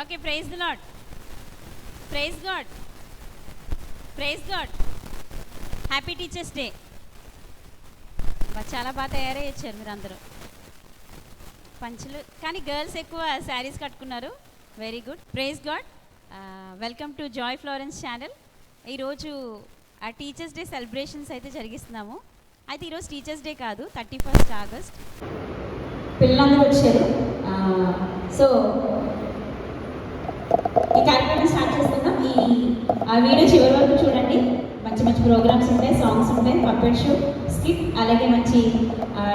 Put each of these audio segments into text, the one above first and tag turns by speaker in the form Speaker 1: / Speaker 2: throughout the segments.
Speaker 1: Okay, praise the Lord. Praise God. Praise God. Happy teachers day. చాలా బాగా తయారయ్యారు మీరు అందరూ. పంచులు కానీ గర్ల్స్ ఎక్కువ శారీస్ కట్టుకున్నారు. Very good. Praise God. Welcome to Joy Florence channel. ఈరోజు టీచర్స్ డే సెలబ్రేషన్స్ అయితే జరిగిస్తున్నాము. అయితే ఈరోజు టీచర్స్ డే కాదు, 31 ఆగస్ట్.
Speaker 2: పిల్లలందరూ వచ్చారు. సో ఈ కార్యక్రమం స్టార్ట్ చేస్తున్నాం. ఆ వీడియో చివరి వరకు చూడండి. మంచి మంచి ప్రోగ్రామ్స్ ఉంటాయి, సాంగ్స్ ఉంటాయి, పప్పెట్ షో, స్కిట్, అలాగే మంచి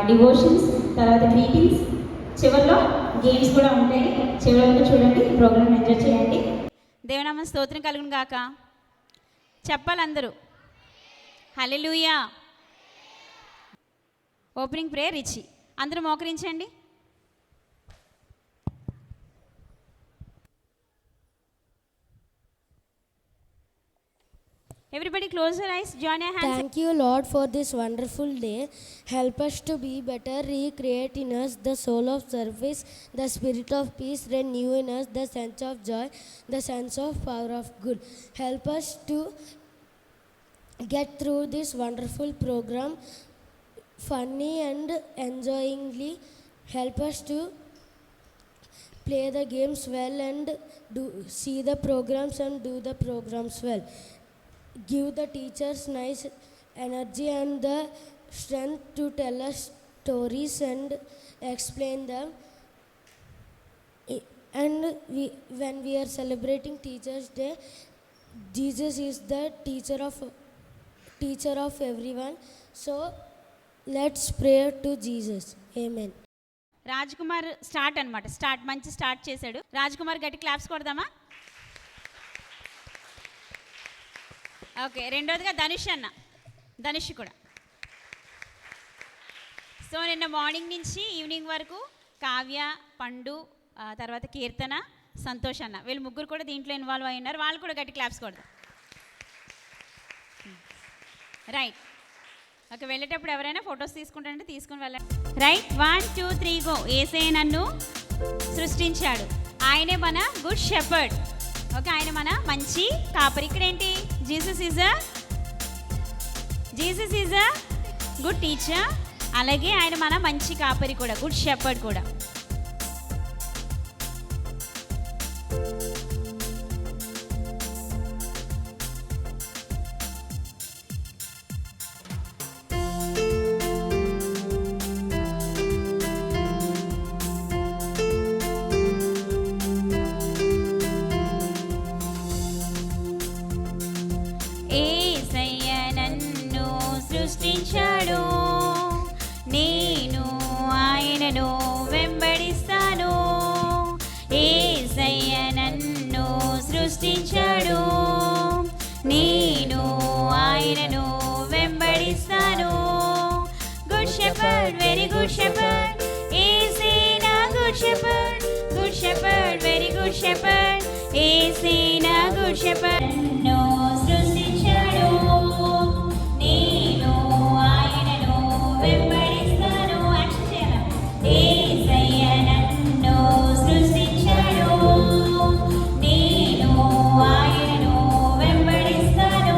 Speaker 2: డివోషన్స్, తర్వాత గ్రీటింగ్స్, చివరిలో గేమ్స్ కూడా ఉంటాయి. చివరి వరకు చూడండి, ప్రోగ్రామ్ ఎంజాయ్ చేయండి.
Speaker 1: దేవునామ స్తోత్రం కలుగును గాక. చెప్పాలి అందరూ హల్లెలూయా. ఓపెనింగ్ ప్రేయర్ ఇచ్చి అందరూ మోకరించండి. Everybody close your eyes, join your hands.
Speaker 3: Thank you, Lord, for this wonderful day. Help us to be better, recreate in us the soul of service, the spirit of peace, renew in us the sense of joy, the sense of power of good. Help us to get through this wonderful program funny and enjoyingly. Help us to play the games well and see the programs and do the programs well. Give the teachers nice energy and the strength to tell us stories and explain them. And when we are celebrating Teachers Day, Jesus is the teacher of everyone. So let's pray to Jesus. Amen.
Speaker 1: Raj Kumar start అనమాట. మంచి start చేశాడు. రాజ్ కుమార్ గట్టి claps కొడదామా? Okay, రెండోదిగా ధనుష్ కూడా. So నిన్న morning నుంచి evening వరకు కావ్య, పండు, తర్వాత కీర్తన, సంతోష్ అన్న, వీళ్ళు ముగ్గురు కూడా దీంట్లో ఇన్వాల్వ్ అయి ఉన్నారు. వాళ్ళు కూడా గట్టి క్లాప్స్ కొడదాం. రైట్. ఓకే, వెళ్ళేటప్పుడు ఎవరైనా ఫొటోస్ తీసుకుంటారంటే తీసుకుని వెళ్ళండి. Right, 1 2 3 go. యేసయ్య నన్ను సృష్టించాడు, ఆయనే మన గుడ్ షెపర్డ్. ఓకే, ఆయన మన మంచి కాపరి. ఇక్కడ ఏంటి? Jesus is a good teacher, అలాగే ఆయన మన మంచి కాపరి కూడా, గుడ్ షెపర్డ్ కూడా. సృష్టించాడు, నేను ఆయనను వెంబడిస్తాను. యేసయ్య నన్ను సృష్టించాడు, నేను ఆయనను వెంబడిస్తాను. Good shepherd, very good shepherd, Yesayya నా good shepherd, good shepherd, very good shepherd, Yesayya నా గుడ్ షెపర్డ్. నన్ను సృష్టించాడు, నేను ఆయనను వెంబడిస్తాను. యేసయ్య నన్ను సృష్టించాడు, నేను ఆయనను వెంబడిస్తాను.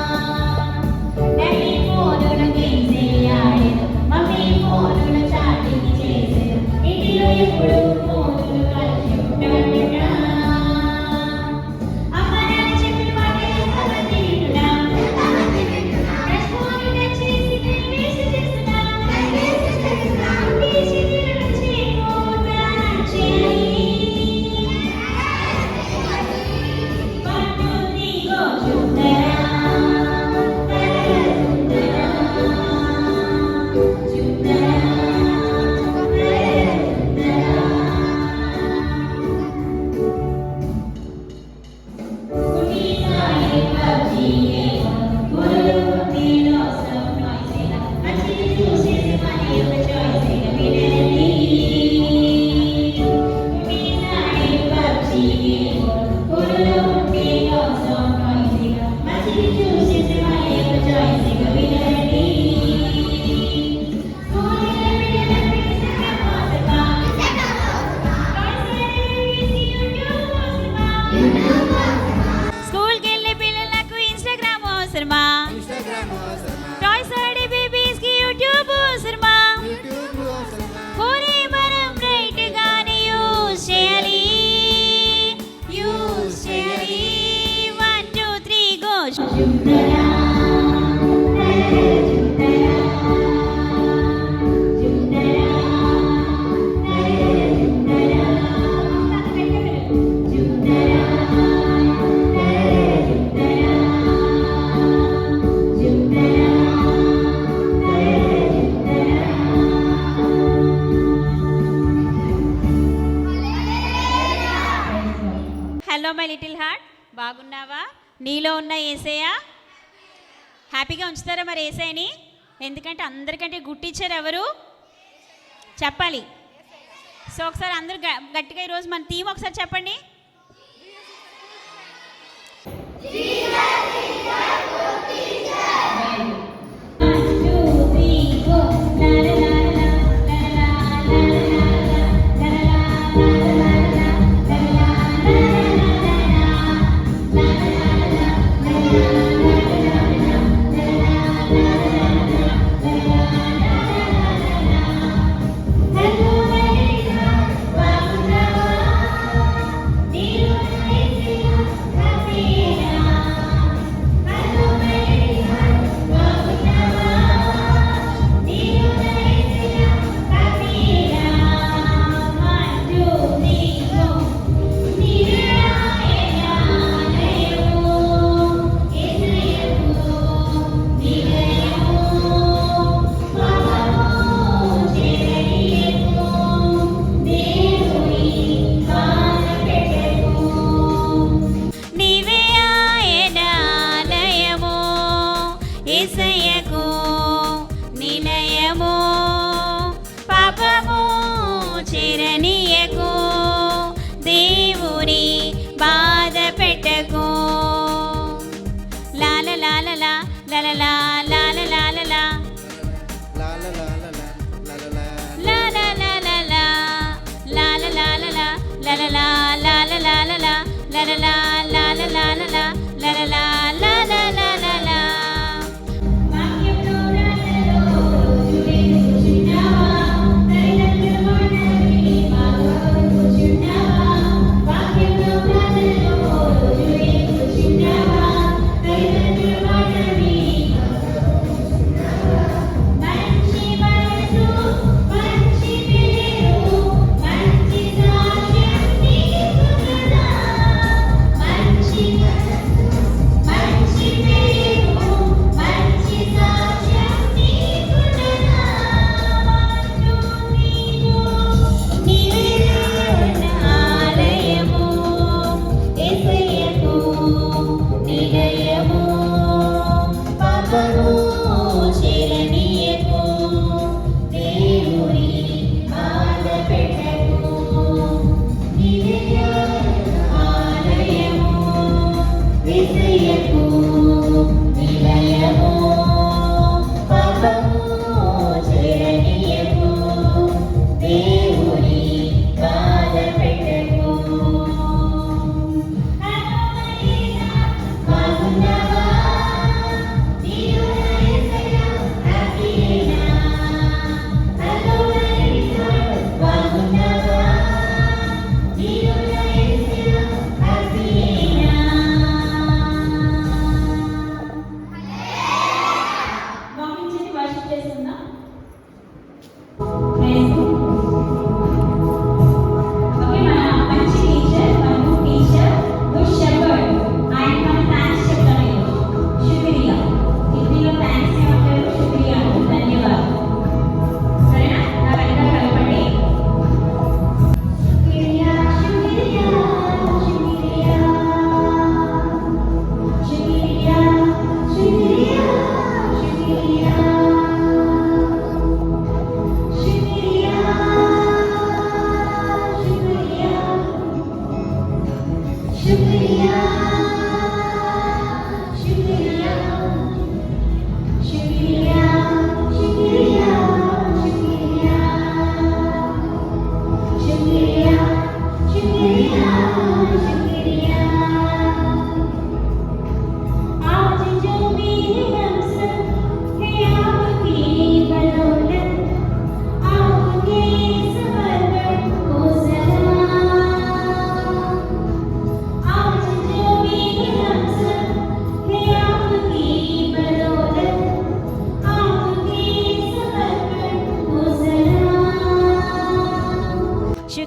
Speaker 2: ఎప్పుడు మోతులు కలిసి ఉంటాడురా. అమ్మ నాన్న చెప్పిన మాటలు అవన్నీ వింటున్నా. కష్టాలు చేసి వేసి చేస్తున్నా. ఈ చేతుల నుంచి మోతాను చేయాలి. పట్టుదిగో చూడరా.
Speaker 1: స్కూల్కి వెళ్ళే పిల్లలకు ఇన్స్టాగ్రామ్ అవసరమా? టాయ్స్ ఆడే బేబీస్కి యూట్యూబ్ అవసరమా? పోనీ మనం రైట్ గానే యూజ్ చేయాలి. 1 2 3 go. Hello my little heart, బాగున్నావా? నీలో ఉన్న యేసయ్య హ్యాపీగా ఉంచుతారా మరి యేసయ్యని? ఎందుకంటే అందరికంటే గుడ్ టీచర్ ఎవరు చెప్పాలి. సో ఒకసారి అందరూ గట్టిగా ఈరోజు మన థీమ్ ఒకసారి చెప్పండి. యేసయ్యకు నిలయము, పాపము చేరనీయకు, దేవుని బాధ పెట్టకు. లాల లాల లా లాల లా లాల లాల లా లాల లాల లా లాల లాల లా లాల లాల లా లాల లా లాల లాల లా లాల లా లాల లాల లా లాల లా లాల లాల లా.
Speaker 2: వాక్యంలో రాళ్ళలో రోజులే చూసినావా? తల్లిదండ్రుల మాటలు విని బాగా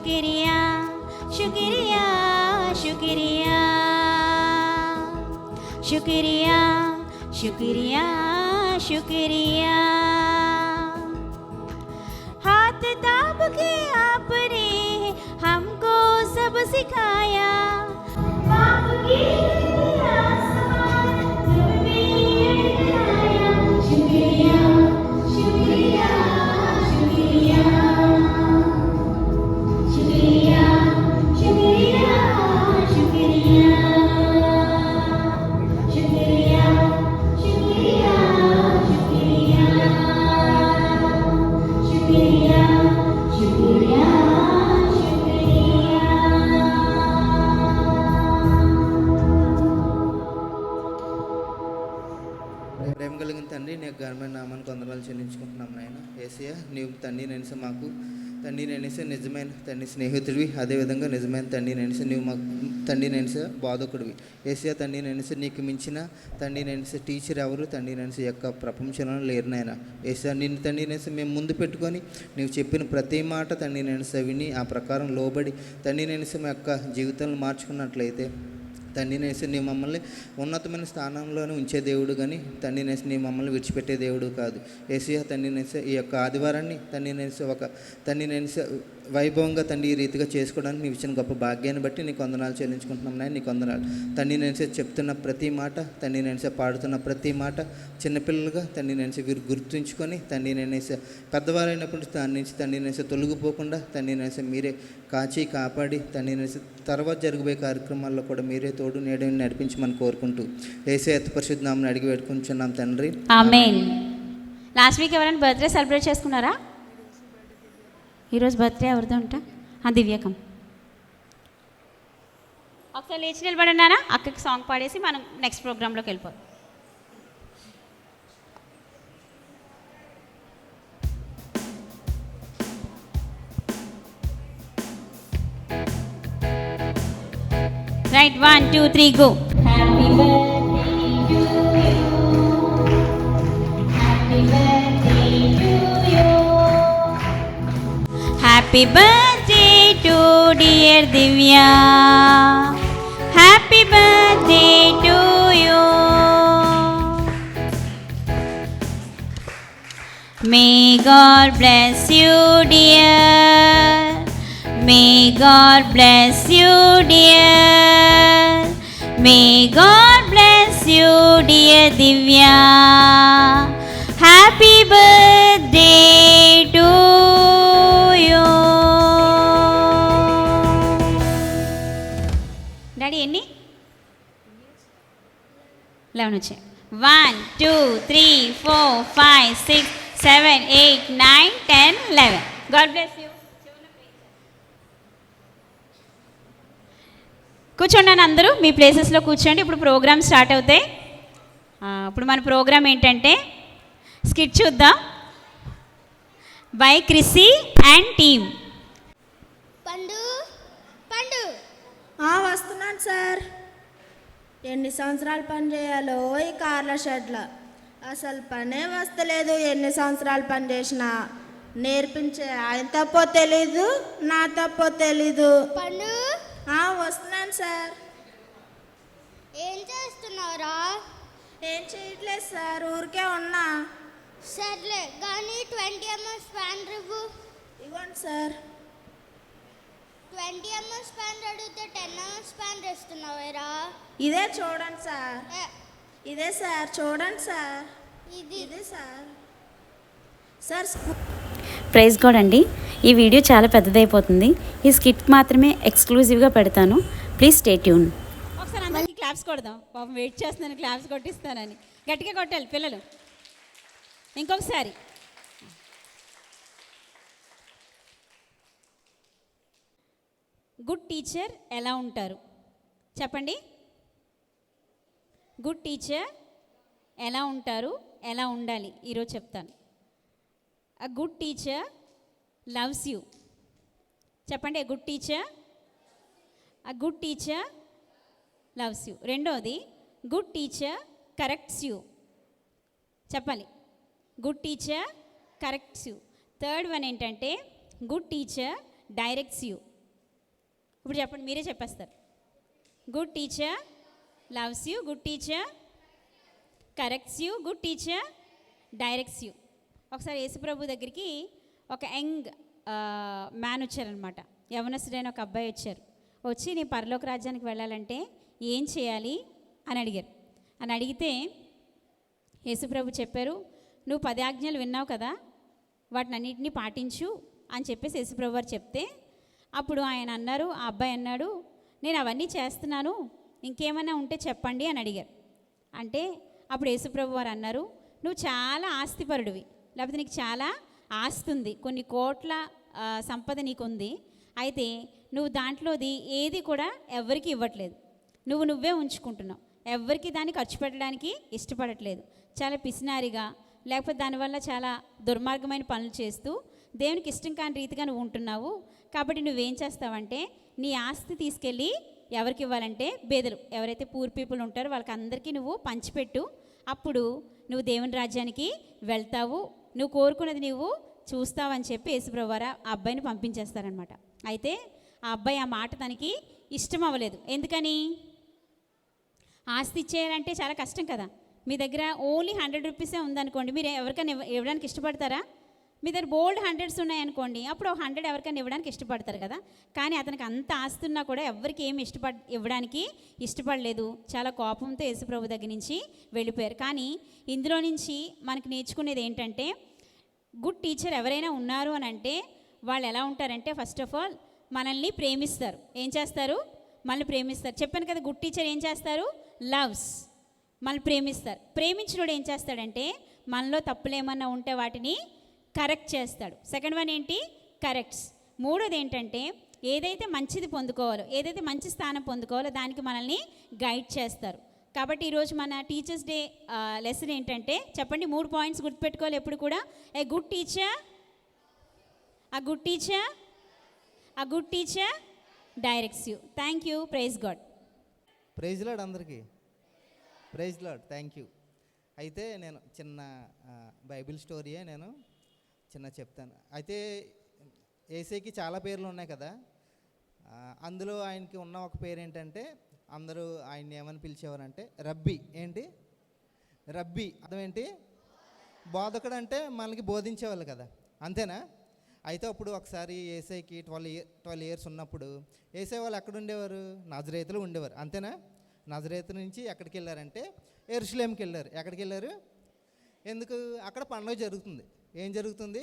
Speaker 1: शुक्रिया शुक्रिया शुक्रिया शुक्रिया शुक्रिया शुक्रिया हाथ दाब के आपने हमको सब सिखाया बाप की आसमान ज़मीन बनाया शुक्रिया शुक्रिया शुक्रिया शुक्रिया शुक्रिया शुक्रिया शुक्रिया शुक्रिया शुक्रिया शुक्रिया शुक्रिया
Speaker 4: ప్రేమ కలిగిన తండ్రి నీ ఘనమైన నామానికి వందనాలు చెల్లించుకుంటున్నాం నాయన. యేసయ్య నీవు తండ్రి నేనేసి మాకు తండ్రి నేనేసి నిజమైన తండ్రి స్నేహితుడివి, అదేవిధంగా నిజమైన తండ్రి నేనేసి నీవు మాకు తండ్రి నేనేసి బాధకుడివి. యేసయ్య తండ్రి నేనేసి నీకు మించిన తండ్రి నేనేసి టీచర్ ఎవరు తండ్రి నేనేసి యొక్క ప్రపంచంలో లేరు నాయన. యేసయ్య నిన్ను తండ్రి నేసి మేము ముందు పెట్టుకొని నీవు చెప్పిన ప్రతి మాట తండ్రి నేనేసి విని ఆ ప్రకారం లోబడి తండ్రి నేనేసి మా యొక్క జీవితాలను మార్చుకున్నట్లయితే తండ్రి నేసి నీ మమ్మల్ని ఉన్నతమైన స్థానంలోనే ఉంచే దేవుడు కానీ తండ్రి నేసి నీ మమ్మల్ని విడిచిపెట్టే దేవుడు కాదు. యేసయ్య తండ్రి నేసి ఈ యొక్క ఆదివారాన్ని తండ్రి నేసి ఒక తండ్రి నేసి వైభవంగా తండ్రి ఈ రీతిగా చేసుకోవడానికి నీవు ఇచ్చిన గొప్ప భాగ్యాన్ని బట్టి నీకు వందనాలు చెల్లించుకుంటున్నాం నాయన. నీకు వందనాలు తండ్రి నేసి చెప్తున్న ప్రతి మాట తండ్రి నేసి పాడుతున్న ప్రతి మాట చిన్నపిల్లలుగా తండ్రి నేసి వీరు గుర్తుంచుకొని తండ్రి నేసి పెద్దవారైనప్పుడు దాని నుంచి తండ్రి నేసి తొలగిపోకుండా తండ్రి నేసి మీరే కాచి కాపాడి తండ్రి నేసి తర్వాత జరగబోయే కార్యక్రమాల్లో కూడా మీరే తోడు నేడు నడిపించమని కోరుకుంటూ యేసయ్య అతి పరిశుద్ధ నామమున అడిగి వేడుకుంటున్నాం తండ్రి.
Speaker 1: ఆమేన్. లాస్ట్ వీక్ ఎవరైనా బర్త్డే సెలబ్రేట్ చేసుకున్నారా? ఈరోజు బర్త్డే ఎవరిదో ఉంటా? దివ్యకం. ఒకసారి లేచి నిలబడినారా? అక్కకి సాంగ్ పాడేసి మనం నెక్స్ట్ ప్రోగ్రాంలోకి వెళ్ళిపోతాం. Right 1 2 3 go.
Speaker 2: Happy birthday to you. Happy birthday to you.
Speaker 1: Happy birthday to dear Divya. Happy birthday to you. May God bless you dear. May God bless you dear. May God bless you dear Divya. Happy birthday to you. Daddy ఎన్ని 11 వచ్చాయి. 1 2 3 4 5 6 7 8 9 10 11. God bless you. కూర్చోండి అందరూ మీ ప్లేసెస్లో కూర్చోండి. ఇప్పుడు programme start అవుతాయి. ఇప్పుడు మన ప్రోగ్రామ్ ఏంటంటే స్కిట్ చూద్దాం బై క్రిస్సీ అండ్ టీమ్.
Speaker 3: పండు పండు వస్తున్నాను సార్. ఎన్ని సంవత్సరాలు పని చేయాలో ఈ కార్ల షెడ్లో అసలు పనే వస్తలేదు. ఎన్ని సంవత్సరాలు పని చేసినా నేర్పించే ఆయన తప్పో తెలీదు, నా తప్పో తెలీదు. పండు వస్తున్నాను సార్. ఏం చేస్తున్నారా? ఏం చేయట్లేదు సార్, ఊరికే ఉన్నా. సర్లే కానీ 20 mm స్పాన్ ఇవ్వు. ఇవ్వండి సార్. 20 mm స్పాన్ అడిగితే 10 mm స్పాన్ ఇస్తున్నావేరా? ఇదే చూడండి సార్. ఇదే సార్ చూడండి సార్. ఇదే సార్. సార్
Speaker 1: ప్రైజ్ గాడ్ అండి. ఈ వీడియో చాలా పెద్దదైపోతుంది. ఈ స్కిట్ మాత్రమే ఎక్స్క్లూజివ్గా పెడతాను. Please stay tune. ఒకసారి అందరికీ క్లాప్స్ కొడదాం. పాపం వెయిట్ చేస్తున్నాను క్లాప్స్ కొట్టిస్తానని. గట్టిగా కొట్టాలి పిల్లలు. ఇంకొకసారి. గుడ్ టీచర్ ఎలా ఉంటారు చెప్పండి. గుడ్ టీచర్ ఎలా ఉంటారు, ఎలా ఉండాలి ఈరోజు చెప్తాను. A good teacher loves you. చెప్పండి. A good teacher. A good teacher loves you. రెండోది good teacher corrects you. చెప్పాలి. Good teacher corrects you. Third one ఏంటంటే good teacher directs you. ఇప్పుడు చెప్పండి, మీరే చెప్పేస్తారు. Good teacher loves you, good teacher corrects you, good teacher directs you. ఒకసారి యేసుప్రభు దగ్గరికి ఒక యంగ్ మ్యాన్ వచ్చారనమాట. యవనస్తుడైన ఒక అబ్బాయి వచ్చారు. వచ్చి నేను పరలోక రాజ్యానికి వెళ్ళాలంటే ఏం చేయాలి అని అడిగారు. అని అడిగితే యేసుప్రభు చెప్పారు, నువ్వు 10 ఆజ్ఞలు విన్నావు కదా, వాటిని అన్నింటినీ పాటించు అని చెప్పేసి యేసుప్రభు వారు చెప్తే, అప్పుడు ఆయన అన్నారు, ఆ అబ్బాయి అన్నాడు, నేను అవన్నీ చేస్తున్నాను, ఇంకేమైనా ఉంటే చెప్పండి అని అడిగారు. అంటే అప్పుడు యేసుప్రభు వారు అన్నారు, నువ్వు చాలా ఆస్తిపరుడివి, లేకపోతే నీకు చాలా ఆస్తి ఉంది, కొన్ని కోట్ల సంపద నీకు ఉంది, అయితే నువ్వు దాంట్లోది ఏది కూడా ఎవరికి ఇవ్వట్లేదు, నువ్వే ఉంచుకుంటున్నావు, ఎవరికి దాన్ని ఖర్చు పెట్టడానికి ఇష్టపడట్లేదు, చాలా పిసినారిగా లేకపోతే దానివల్ల చాలా దుర్మార్గమైన పనులు చేస్తూ దేవునికి ఇష్టం కాని రీతిగా నువ్వు ఉంటున్నావు. కాబట్టి నువ్వేం చేస్తావంటే నీ ఆస్తి తీసుకెళ్ళి ఎవరికి ఇవ్వాలంటే బేదలు, ఎవరైతే పూర్ పీపుల్ ఉంటారో వాళ్ళకి అందరికీ నువ్వు పంచిపెట్టు, అప్పుడు నువ్వు దేవుని రాజ్యానికి వెళ్తావు, నువ్వు కోరుకున్నది నువ్వు చూస్తావని చెప్పి యేసుప్రభు వారు ఆ అబ్బాయిని పంపించేస్తారనమాట. అయితే ఆ అబ్బాయి ఆ మాట తనకి ఇష్టం అవ్వలేదు. ఎందుకని? ఆస్తి ఇచ్చేయాలంటే చాలా కష్టం కదా. మీ దగ్గర ఓన్లీ 100 రూపీసే ఉందనుకోండి, మీరు ఎవరికైనా ఇవ్వడానికి ఇష్టపడతారా? మీ దగ్గర బోల్డ్ 100s ఉన్నాయనుకోండి, అప్పుడు 100 ఎవరికైనా ఇవ్వడానికి ఇష్టపడతారు కదా. కానీ అతనికి అంత ఆస్తి ఉన్నా కూడా ఎవరికి ఏమి ఇవ్వడానికి ఇష్టపడలేదు. చాలా కోపంతో యేసుప్రభు దగ్గర నుంచి వెళ్ళిపోయారు. కానీ ఇందులో నుంచి మనకి నేర్చుకునేది ఏంటంటే, గుడ్ టీచర్ ఎవరైనా ఉన్నారు అని అంటే వాళ్ళు ఎలా ఉంటారంటే, ఫస్ట్ ఆఫ్ ఆల్ మనల్ని ప్రేమిస్తారు. ఏం చేస్తారు? మనల్ని ప్రేమిస్తారు. చెప్పాను కదా, గుడ్ టీచర్ ఏం చేస్తారు? లవ్స్, మనల్ని ప్రేమిస్తారు. ప్రేమించినోడు ఏం చేస్తాడంటే మనలో తప్పులు ఏమన్నా ఉంటే వాటిని కరెక్ట్ చేస్తాడు. సెకండ్ వన్ ఏంటి? కరెక్ట్స్. మూడోది ఏంటంటే ఏదైతే మంచిది పొందుకోవాలో, ఏదైతే మంచి స్థానం పొందుకోవాలో దానికి మనల్ని గైడ్ చేస్తారు. కాబట్టి ఈరోజు మన టీచర్స్ డే లెసన్ ఏంటంటే, చెప్పండి, 3 పాయింట్స్ గుర్తుపెట్టుకోవాలి ఎప్పుడు కూడా. A good teacher, a good teacher directs you. Thank you. Praise God.
Speaker 4: Praise Lord అందరికీ. Praise Lord. Thank you. అయితే నేను చిన్న బైబిల్ స్టోరీయే నేను చిన్న చెప్తాను. అయితే యేసయ్యకి చాలా పేర్లు ఉన్నాయి కదా, అందులో ఆయనకి ఉన్న ఒక పేరు ఏంటంటే, అందరూ ఆయన్ని ఏమని పిలిచేవారంటే రబ్బీ. ఏంటి? రబ్బీ అర్థం ఏంటి? బోధకుడు అంటే మనకి బోధించేవాళ్ళు కదా, అంతేనా? అయితే అప్పుడు ఒకసారి యేసయ్యకి 12 ఇయర్స్ ఉన్నప్పుడు యేసయ్య వాళ్ళు ఎక్కడ ఉండేవారు? నజరేతులో ఉండేవారు, అంతేనా? నజరేతు నుంచి ఎక్కడికి వెళ్ళారంటే యెరూషలేంకి వెళ్ళారు. ఎక్కడికి వెళ్ళారు? ఎందుకు? అక్కడ పండుగ జరుగుతుంది. ఏం జరుగుతుంది?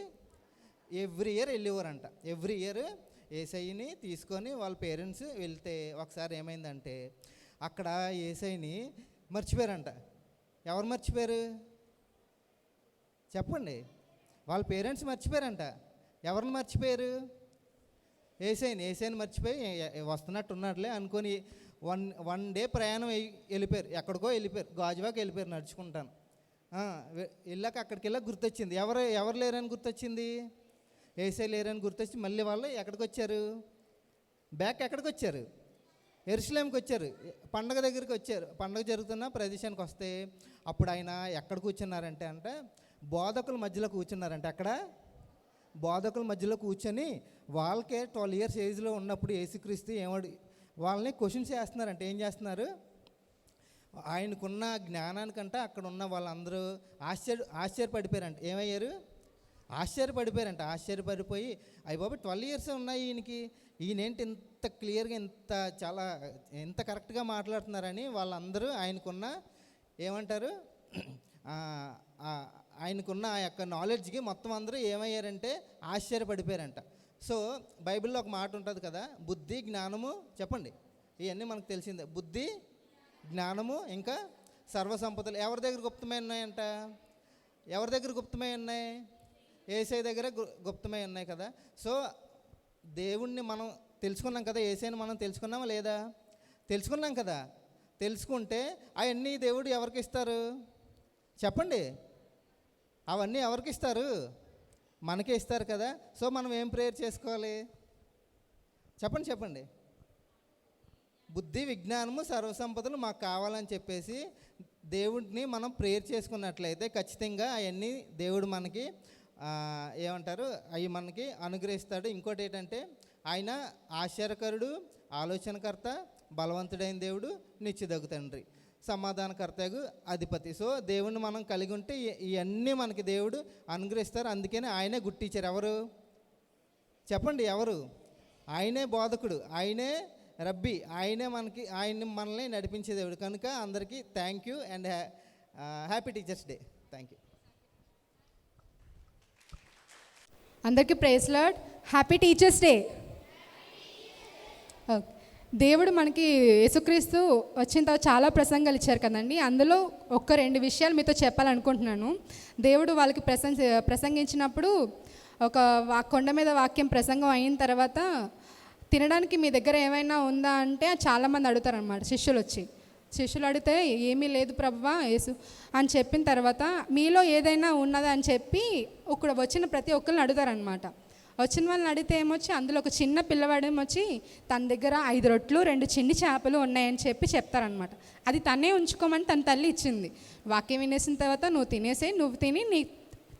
Speaker 4: ఎవ్రీ ఇయర్ వెళ్ళేవారంట. ఎవ్రీ ఇయర్ యేసయ్యని తీసుకొని వాళ్ళ పేరెంట్స్ వెళ్తే ఒకసారి ఏమైందంటే అక్కడ యేసయ్యని మర్చిపోయారంట. ఎవరు మర్చిపోయారు? చెప్పండి. వాళ్ళ పేరెంట్స్ మర్చిపోయారంట. ఎవరిని మర్చిపోయారు? యేసయ్యని మర్చిపోయి వస్తున్నట్టు ఉన్నట్లే అనుకొని వన్ డే ప్రయాణం వెళ్ళిపోయారు. ఎక్కడికో వెళ్ళిపోయారు, గాజువాకి వెళ్ళిపోయారు నడుచుకుంటాను. వెళ్ళాక అక్కడికి వెళ్ళాక గుర్తొచ్చింది. ఎవరు లేరని గుర్తొచ్చింది? యేసయ్య లేరని గుర్తొచ్చి మళ్ళీ వాళ్ళు ఎక్కడికి వచ్చారు? బ్యాక్ ఎక్కడికి వచ్చారు? యెరూషలేంకి వచ్చారు. పండగ దగ్గరికి వచ్చారు. పండగ జరుగుతున్న ప్రదేశానికి వస్తే అప్పుడు ఆయన ఎక్కడ కూర్చున్నారంటే బోధకుల మధ్యలో కూర్చున్నారంటే, అక్కడ బోధకుల మధ్యలో కూర్చొని వాళ్ళకే 12 ఇయర్స్ ఏజ్లో ఉన్నప్పుడు యేసుక్రీస్తు వాళ్ళని క్వశ్చన్స్ చేస్తున్నారంటే, ఏం చేస్తున్నారు? ఆయనకున్న జ్ఞానానికంటే అక్కడ ఉన్న వాళ్ళందరూ ఆశ్చర్యపడిపోయారంట. ఏమయ్యారు? ఆశ్చర్యపడిపోయారంట. ఆశ్చర్యపడిపోయి అయ్య బాబు 12 ఇయర్స్ ఉన్నాయి ఈయనేంటి ఇంత క్లియర్గా ఎంత కరెక్ట్గా మాట్లాడుతున్నారని వాళ్ళందరూ ఆయనకున్న ఏమంటారు, ఆయనకున్న ఆ యొక్క నాలెడ్జ్కి మొత్తం అందరూ ఏమయ్యారంటే ఆశ్చర్యపడిపోయారంట. సో బైబిల్లో ఒక మాట ఉంటుంది కదా, బుద్ధి జ్ఞానము, చెప్పండి, ఇవన్నీ మనకు తెలిసిందే. బుద్ధి జ్ఞానము ఇంకా సర్వసంపదలు ఎవరి దగ్గర గుప్తమై ఉన్నాయంట? ఎవరి దగ్గర గుప్తమై ఉన్నాయి? యేసయ్య దగ్గర గుప్తమై ఉన్నాయి కదా. సో దేవుణ్ణి మనం తెలుసుకున్నాం కదా, యేసయ్యని మనం తెలుసుకున్నామా లేదా? తెలుసుకున్నాం కదా. తెలుసుకుంటే అవన్నీ దేవుడు ఎవరికి ఇస్తారు? చెప్పండి. అవన్నీ ఎవరికి ఇస్తారు? మనకే ఇస్తారు కదా. సో మనం ఏం ప్రేయర్ చేసుకోవాలి? చెప్పండి. బుద్ధి విజ్ఞానము సర్వసంపదలు మాకు కావాలని చెప్పేసి దేవుడిని మనం ప్రేయర్ చేసుకున్నట్లయితే ఖచ్చితంగా అవన్నీ దేవుడు మనకి ఏమంటారు, అవి మనకి అనుగ్రహిస్తాడు. ఇంకోటి ఏంటంటే ఆయన ఆశ్చర్యకరుడు, ఆలోచనకర్త, బలవంతుడైన దేవుడు, నిత్యదగు తండ్రి, సమాధానకర్తకు అధిపతి. సో దేవుణ్ణి మనం కలిగి ఉంటే ఇవన్నీ మనకి దేవుడు అనుగ్రహిస్తారు. అందుకని ఆయనే గుడ్ టీచర్. ఎవరు చెప్పండి? ఎవరు? ఆయనే బోధకుడు, ఆయనే రబ్బీ, ఆయనే మనల్ని నడిపించే దేవుడు. కనుక అందరికీ thank you and happy teachers day. Thank you.
Speaker 5: అందరికీ praise Lord. Happy teachers day. దేవుడు మనకి యేసుక్రీస్తు వచ్చిన తర్వాత చాలా ప్రసంగాలు ఇచ్చారు కదండి. అందులో ఒక్క 2 విషయాలు మీతో చెప్పాలనుకుంటున్నాను. దేవుడు వాళ్ళకి ప్రసంగించినప్పుడు ఒక కొండ మీద వాక్యం ప్రసంగం అయిన తర్వాత తినడానికి మీ దగ్గర ఏమైనా ఉందా అంటే చాలామంది అడుగుతారనమాట. శిష్యులు అడిగితే ఏమీ లేదు ప్రభువా యేసు అని చెప్పిన తర్వాత మీలో ఏదైనా ఉన్నదా అని చెప్పి ఇక్కడ వచ్చిన ప్రతి ఒక్కరిని అడుగుతారనమాట. వచ్చిన వాళ్ళని అడిగితే ఏమొచ్చి అందులో ఒక చిన్న పిల్లవాడేమొచ్చి తన దగ్గర 5 రొట్లు 2 చిన్ని చేపలు ఉన్నాయని చెప్పి చెప్తారనమాట. అది తనే ఉంచుకోమని తన తల్లి ఇచ్చింది. వాక్యం వినేసిన తర్వాత నువ్వు తిని నీ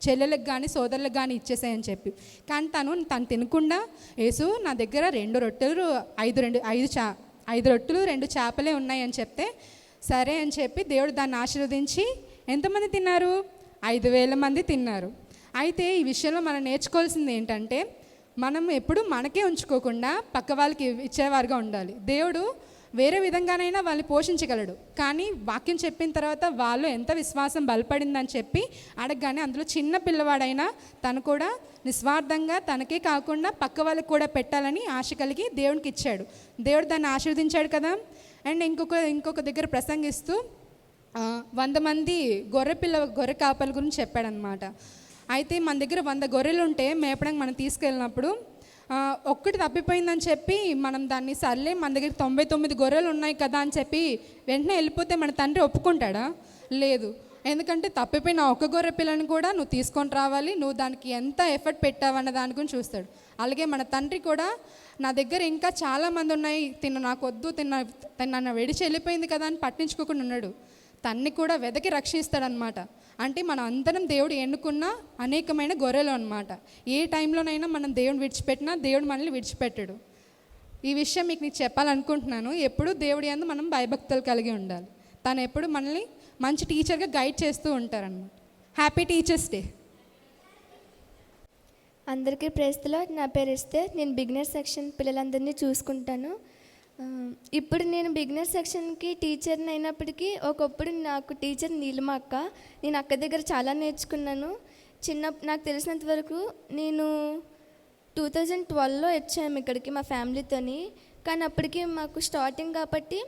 Speaker 5: చెల్లెలకు కానీ సోదరులకు కానీ ఇచ్చేసాయని చెప్పి. కానీ తను తినకుండా యేసు నా దగ్గర 2 రొట్టెలు 5 రొట్టెలు 2 చేపలే ఉన్నాయని చెప్తే సరే అని చెప్పి దేవుడు దాన్ని ఆశీర్వదించి ఎంతమంది తిన్నారు? 5,000 మంది తిన్నారు. అయితే ఈ విషయంలో మనం నేర్చుకోవాల్సింది ఏంటంటే మనం ఎప్పుడు మనకే ఉంచుకోకుండా పక్క వాళ్ళకి ఇచ్చేవారుగా ఉండాలి. దేవుడు వేరే విధంగానైనా వాళ్ళని పోషించగలడు. కానీ వాక్యం చెప్పిన తర్వాత వాళ్ళు ఎంత విశ్వాసం బలపడిందని చెప్పి అడగగానే అందులో చిన్న పిల్లవాడైనా తను కూడా నిస్వార్థంగా తనకే కాకుండా పక్క వాళ్ళకి కూడా పెట్టాలని ఆశ కలిగి దేవునికి ఇచ్చాడు. దేవుడు దాన్ని ఆశీర్వదించాడు కదా. అండ్ ఇంకొక దగ్గర ప్రసంగిస్తూ 100 మంది గొర్రె కాపల గురించి చెప్పాడనమాట. అయితే మన దగ్గర 100 గొర్రెలు ఉంటే మేపడానికి మనం తీసుకెళ్ళినప్పుడు ఒక్కటి తప్పిపోయిందని చెప్పి మనం దాన్ని సర్లే మన దగ్గర 99 గొర్రెలు ఉన్నాయి కదా అని చెప్పి వెంటనే వెళ్ళిపోతే మన తండ్రి ఒప్పుకుంటాడా? లేదు. ఎందుకంటే తప్పిపోయిన ఒక్క గొర్రె పిల్లని కూడా నువ్వు తీసుకొని రావాలి, నువ్వు దానికి ఎంత ఎఫర్ట్ పెట్టావన్న దాని గురించి చూస్తాడు. అలాగే మన తండ్రి కూడా నా దగ్గర ఇంకా చాలామంది ఉన్నాయి, నాకు వద్దు, నన్ను విడిచి వెళ్ళిపోయింది కదా అని పట్టించుకోకుండా ఉన్నాడు. తన్ని కూడా వెదకి రక్షిస్తాడనమాట. అంటే మనం అందరం దేవుడు ఎన్నుకున్న అనేకమైన గొర్రెలు అనమాట. ఏ టైంలోనైనా మనం దేవుని విడిచిపెట్టినా దేవుడు మనల్ని విడిచిపెట్టాడు. ఈ విషయం మీకు చెప్పాలనుకుంటున్నాను. ఎప్పుడు దేవుడి యందు మనం భయభక్తులు కలిగి ఉండాలి. తను ఎప్పుడు మనల్ని మంచి టీచర్గా గైడ్ చేస్తూ ఉంటారనమాట. Happy teachers day.
Speaker 6: అందరికీ ప్రైజ్ ది లార్డ్. నా పేరు ఎస్తేర్. నేను బిగినర్ సెక్షన్ పిల్లలందరినీ చూసుకుంటాను. ఇప్పుడు నేను బిగినర్ సెక్షన్కి టీచర్ని అయినప్పటికీ ఒకప్పుడు నాకు టీచర్ నీలిమ అక్క. నేను అక్క దగ్గర చాలా నేర్చుకున్నాను. నాకు తెలిసినంత వరకు నేను 2012లో వచ్చాము ఇక్కడికి మా ఫ్యామిలీతోని. కానీ అప్పటికి మాకు స్టార్టింగ్ కాబట్టి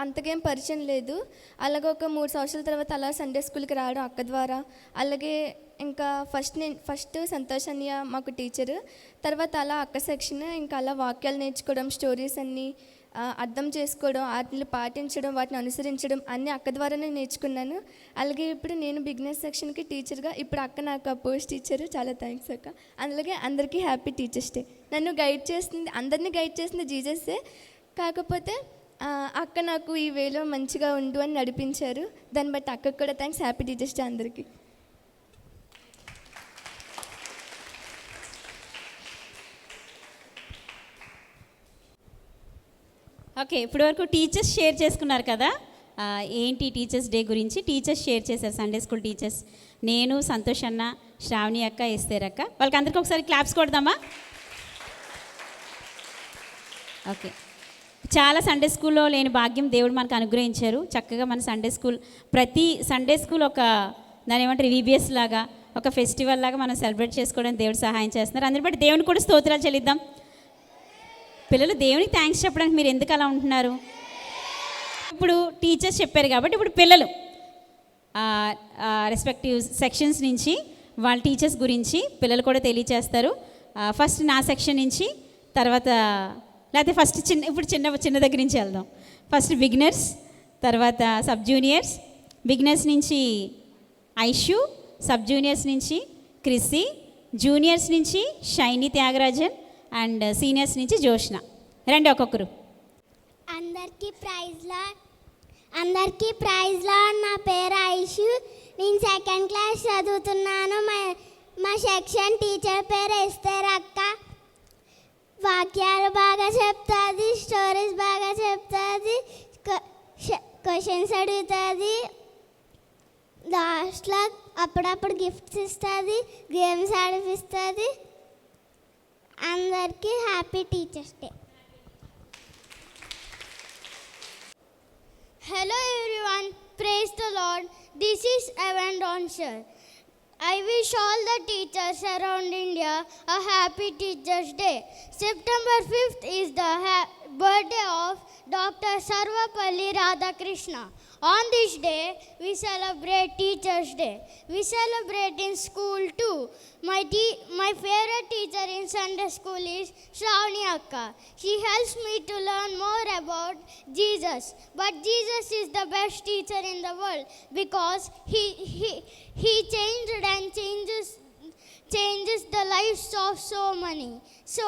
Speaker 6: అంతకేం పరిచయం లేదు. అలాగే ఒక 3 సంవత్సరాల తర్వాత అలా సండే స్కూల్కి రావడం అక్క ద్వారా. అలాగే ఇంకా ఫస్ట్ సంతోష్ అన్నయ్య మాకు టీచరు. తర్వాత అలా అక్క సెక్షన్, ఇంకా అలా వాక్యాలు నేర్చుకోవడం, స్టోరీస్ అన్నీ అర్థం చేసుకోవడం, వాటిని పాటించడం, వాటిని అనుసరించడం అన్నీ అక్క ద్వారానే నేర్చుకున్నాను. అలాగే ఇప్పుడు నేను బిగినర్ సెక్షన్కి టీచర్గా, ఇప్పుడు అక్క నాకు పోస్ట్ టీచరు. చాలా థ్యాంక్స్ అక్క. అలాగే అందరికీ హ్యాపీ టీచర్స్ డే. నన్ను గైడ్ చేస్తుంది, అందరినీ గైడ్ చేస్తుంది జీసస్సే. కాకపోతే అక్క నాకు ఈ వేలో మంచిగా ఉండు అని నడిపించారు. దాన్ని బట్టి అక్కకు కూడా థ్యాంక్స్. హ్యాపీ టీచర్స్ డే అందరికీ.
Speaker 1: ఓకే, ఇప్పటివరకు టీచర్స్ షేర్ చేసుకున్నారు కదా. ఏంటి టీచర్స్ డే గురించి టీచర్స్ షేర్ చేశారు. సండే స్కూల్ టీచర్స్ నేను, సంతోష్ అన్న, శ్రావణి అక్క, ఎస్తేర్ అక్క. వాళ్ళకి అందరికీ ఒకసారి క్లాప్స్ కొడదామా? ఓకే, చాలా సండే స్కూల్లో లేని భాగ్యం దేవుడు మనకు అనుగ్రహించారు. చక్కగా మన సండే స్కూల్, ప్రతి సండే స్కూల్ ఒక దాని ఏమంటారు VBS లాగా, ఒక ఫెస్టివల్ లాగా మనం సెలబ్రేట్ చేసుకోవడానికి దేవుడు సహాయం చేస్తున్నారు. అందరి బట్టి దేవుని కూడా స్తోత్రాలు చెల్లిద్దాం. పిల్లలు దేవునికి థ్యాంక్స్ చెప్పడానికి మీరు ఎందుకు అలా ఉంటున్నారు? ఇప్పుడు టీచర్స్ చెప్పారు కాబట్టి ఇప్పుడు పిల్లలు రెస్పెక్టివ్ సెక్షన్స్ నుంచి వాళ్ళ టీచర్స్ గురించి పిల్లలు కూడా తెలియచేస్తారు. ఫస్ట్ నా సెక్షన్ నుంచి, తర్వాత లేకపోతే ఫస్ట్ చిన్న దగ్గర నుంచి వెళ్దాం. ఫస్ట్ బిగినర్స్, తర్వాత సబ్ జూనియర్స్. బిగినర్స్ నుంచి ఐషు, సబ్ జూనియర్స్ నుంచి క్రిస్సి, జూనియర్స్ నుంచి షైనీ త్యాగరాజన్ అండ్ సీనియర్స్ నుంచి జోష్న. రండి ఒక్కొక్కరు.
Speaker 7: అందరికీ ప్రైజ్ లార్డ్. నా పేరు ఐషు. నేను 2nd క్లాస్ చదువుతున్నాను. మా సెక్షన్ టీచర్ పేరు ఎస్తేర్ అక్క. వాక్యాలు బాగా చెప్తుంది, స్టోరీస్ బాగా చెప్తుంది, క్వశ్చన్స్ అడుగుతుంది, లాస్ట్లో అప్పుడప్పుడు గిఫ్ట్స్ ఇస్తుంది, గేమ్స్ ఆడిపిస్తుంది. అందరికీ happy teachers day. Hello everyone, praise the Lord. This is Evan Doncher. I wish all the teachers around India a happy Teachers Day. September 5th is the birthday of Dr. Sarvapalli Radhakrishna. On this day, we celebrate Teachers Day. We celebrate in school too. My favorite teacher in Sunday school is Shravani Akka. She helps me to learn more about Jesus. But Jesus is the best teacher in the world because he changed and changes the lives of so many. So,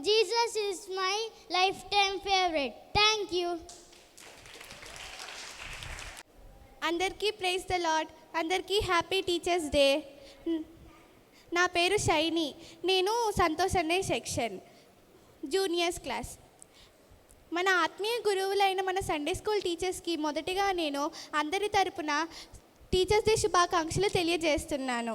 Speaker 7: Jesus is my lifetime favorite. Thank you.
Speaker 8: అందరికీ praise the lord. అందరికీ happy teachers day. నా పేరు షైని. నేను సంతోష్ అనే section juniors class. మన ఆత్మీయ గురువులైన మన Sunday school టీచర్స్కి మొదటిగా నేను అందరి తరపున టీచర్స్ డే శుభాకాంక్షలు తెలియజేస్తున్నాను.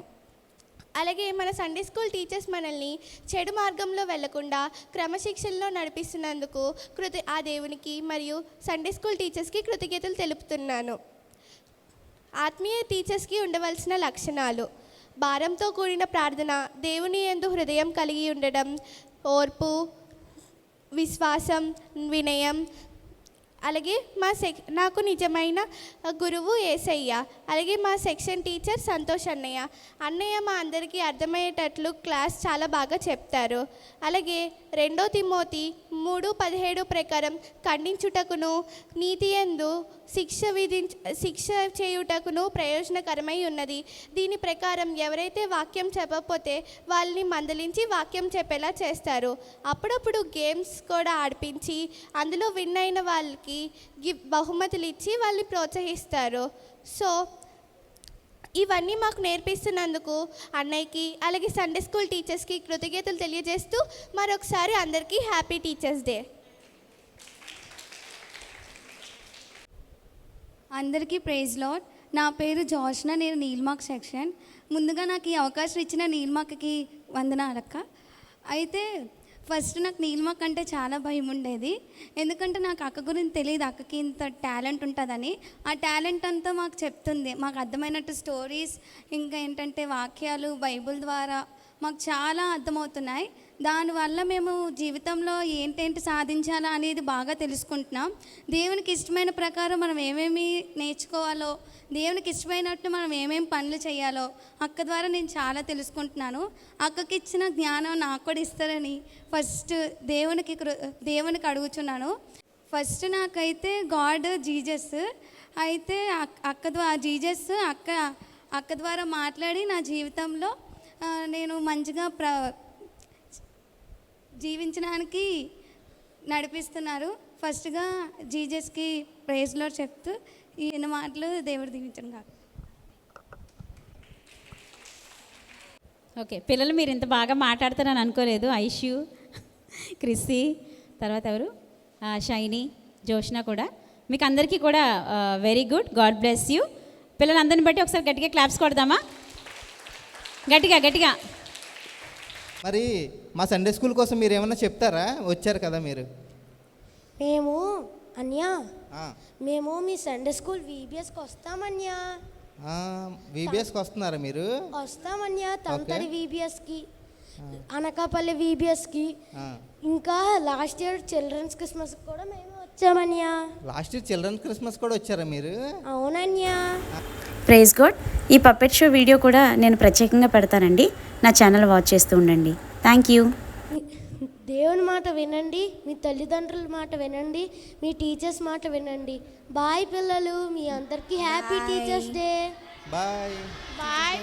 Speaker 8: అలాగే మన సండే స్కూల్ టీచర్స్ మనల్ని చెడు మార్గంలో వెళ్లకుండా క్రమశిక్షణలో నడిపిస్తున్నందుకు ఆ దేవునికి మరియు సండే స్కూల్ టీచర్స్కి కృతజ్ఞతలు తెలుపుతున్నాను. ఆత్మీయ టీచర్స్కి ఉండవలసిన లక్షణాలు: భారంతో కూడిన ప్రార్థన, దేవుని యందు హృదయం కలిగి ఉండడం, ఓర్పు, విశ్వాసం, వినయం. అలాగే నాకు నిజమైన గురువు యేసయ్య. అలాగే మా సెక్షన్ టీచర్ సంతోష్ అన్నయ్య మా అందరికీ అర్థమయ్యేటట్లు క్లాస్ చాలా బాగా చెప్తారు. అలాగే 2 తిమోతి 3:17 ప్రకారం ఖండించుటకును నీతియందు శిక్ష చేయుటకును ప్రయోజనకరమై ఉన్నది. దీని ప్రకారం ఎవరైతే వాక్యం చెప్పకపోతే వాళ్ళని మందలించి వాక్యం చెప్పేలా చేస్తారు. అప్పుడప్పుడు గేమ్స్ కూడా ఆడిపించి అందులో విన్ అయిన వాళ్ళకి బహుమతులు ఇచ్చి వాళ్ళని ప్రోత్సహిస్తారు. సో ఇవన్నీ మాకు నేర్పిస్తున్నందుకు అన్నయ్యకి అలాగే సండే స్కూల్ టీచర్స్కి కృతజ్ఞతలు తెలియజేస్తూ మరొకసారి అందరికీ హ్యాపీ టీచర్స్ డే.
Speaker 9: అందరికీ ప్రైజ్ లార్డ్. నా పేరు జోష్న. నేను నీల్మాక్ సెక్షన్. ముందుగా నాకు ఈ అవకాశం ఇచ్చిన నీల్మాక్కి వందనాలక్క. అయితే ఫస్ట్ నాకు నీల్మాక్ అంటే చాలా భయం ఉండేది. ఎందుకంటే నాకు అక్క గురించి తెలియదు, అక్కకి ఇంత టాలెంట్ ఉంటుందని. ఆ టాలెంట్ అంతా మాకు చెప్తుంది, మాకు అర్థమైనట్టు స్టోరీస్, ఇంకా ఏంటంటే వాక్యాలు బైబిల్ ద్వారా మాకు చాలా అర్థమవుతున్నాయి. దానివల్ల మేము జీవితంలో ఏంటేంటి సాధించాలా అనేది బాగా తెలుసుకుంటున్నాం. దేవునికి ఇష్టమైన ప్రకారం మనం ఏమేమి నేర్చుకోవాలో, దేవునికి ఇష్టమైనట్టు మనం ఏమేమి పనులు చేయాలో అక్క ద్వారా నేను చాలా తెలుసుకుంటున్నాను. అక్కకి ఇచ్చిన జ్ఞానం నాకు కూడా ఇస్తారని ఫస్ట్ దేవునికి అడుగుచున్నాను. ఫస్ట్ నాకైతే గాడ్ జీజస్. అయితే జీజస్ అక్క ద్వారా మాట్లాడి నా జీవితంలో నేను మంచిగా జీవించడానికి నడిపిస్తున్నారు. ఫస్ట్గా జీజస్కి ప్రైజ్లో చెప్తూ ఈయన మాటలు దేవుడు దీవించను కాదు.
Speaker 1: ఓకే, పిల్లలు మీరు ఇంత బాగా మాట్లాడతారని అనుకోలేదు. ఐషు, క్రిస్సీ, తర్వాత ఎవరు, షైనీ, జోష్న కూడా. మీకు అందరికీ కూడా very good, God bless you. పిల్లలందరిని బట్టి ఒకసారి గట్టిగా క్లాప్స్ కొడదామా? గట్టిగా.
Speaker 4: మరి మా సండే స్కూల్ కోసం మీరు ఏమన్నా చెప్తారా? వచ్చారు కదా మీరు.
Speaker 3: మేము మీ సండే స్కూల్ VBSకి వస్తామన్యా.
Speaker 4: VBSకి వస్తున్నారా మీరు?
Speaker 3: వస్తామన్యా. తంతడి VBSకి, అనకాపల్లి VBSకి, ఇంకా లాస్ట్ ఇయర్ చిల్డ్రన్స్ క్రిస్మస్ కూడా మేము వచ్చామన్యా.
Speaker 4: లాస్ట్ ఇయర్ చిల్డ్రన్స్ క్రిస్మస్ కూడా వచ్చారా మీరు?
Speaker 3: అవునన్యా.
Speaker 10: Praise God. ఈ పప్పెట్ షో వీడియో కూడా నేను ప్రత్యేకంగా పెడతానండి. నా ఛానల్ వాచ్ చేస్తూ ఉండండి. Thank you.
Speaker 3: దేవుని మాట వినండి, మీ తల్లిదండ్రుల మాట వినండి, మీ టీచర్స్ మాట వినండి. బాయ్ పిల్లలు, మీ అందరికీ happy teachers day.
Speaker 4: Bye
Speaker 7: bye.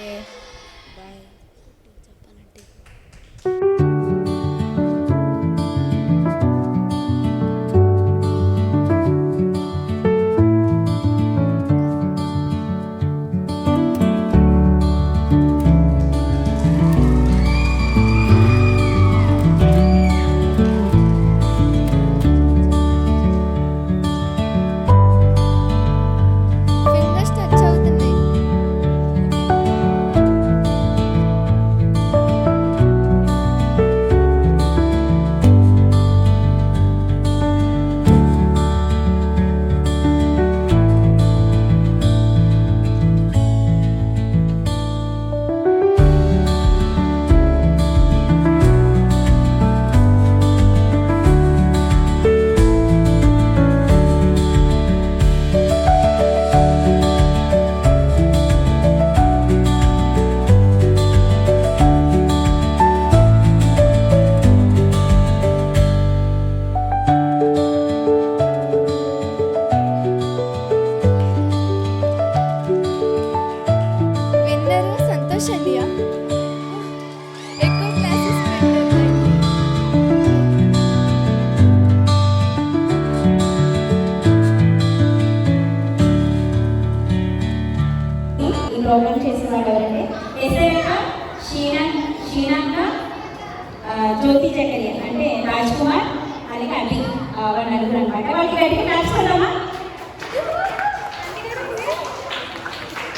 Speaker 2: వాళ్ళ నలుగురు అనమాట. వాళ్ళకి గట్టిగా క్లాప్స్ కొడదామా?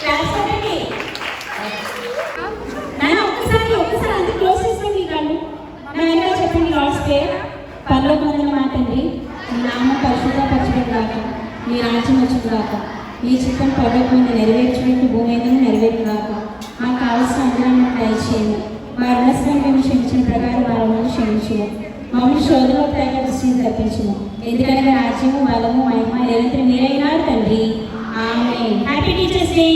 Speaker 2: క్లాప్స్ కొట్టండి. నాన్న ఒక్కసారి అంత క్లోజ్ చేసుకోండి కళ్ళు. నా వెనకాల చెప్పండి లార్డ్స్ ప్రేయర్. పరలోకమందున్న మా తండ్రి, మీ నామం పరిశుద్ధపరచబడుగాక, మీ రాజ్యం వచ్చుగాక, మీ చిత్తం పరలోకమందు నెరవేర్చినట్టు భూమి మీద నెరవేరుగాక. మాకు కావాల్సిన అనుగ్రహం దయచేయండి. మా రుణస్థలం మేము క్షమించిన ప్రకారం వారిని క్షమించము. మమ్మల్ని శోధనలో దృష్టిని తప్పించము. ఎందుకంటే రాజ్యము బలము మహిమ నిరంతరం మీరైనారు తండ్రి. ఆమేన్. Happy teachers day.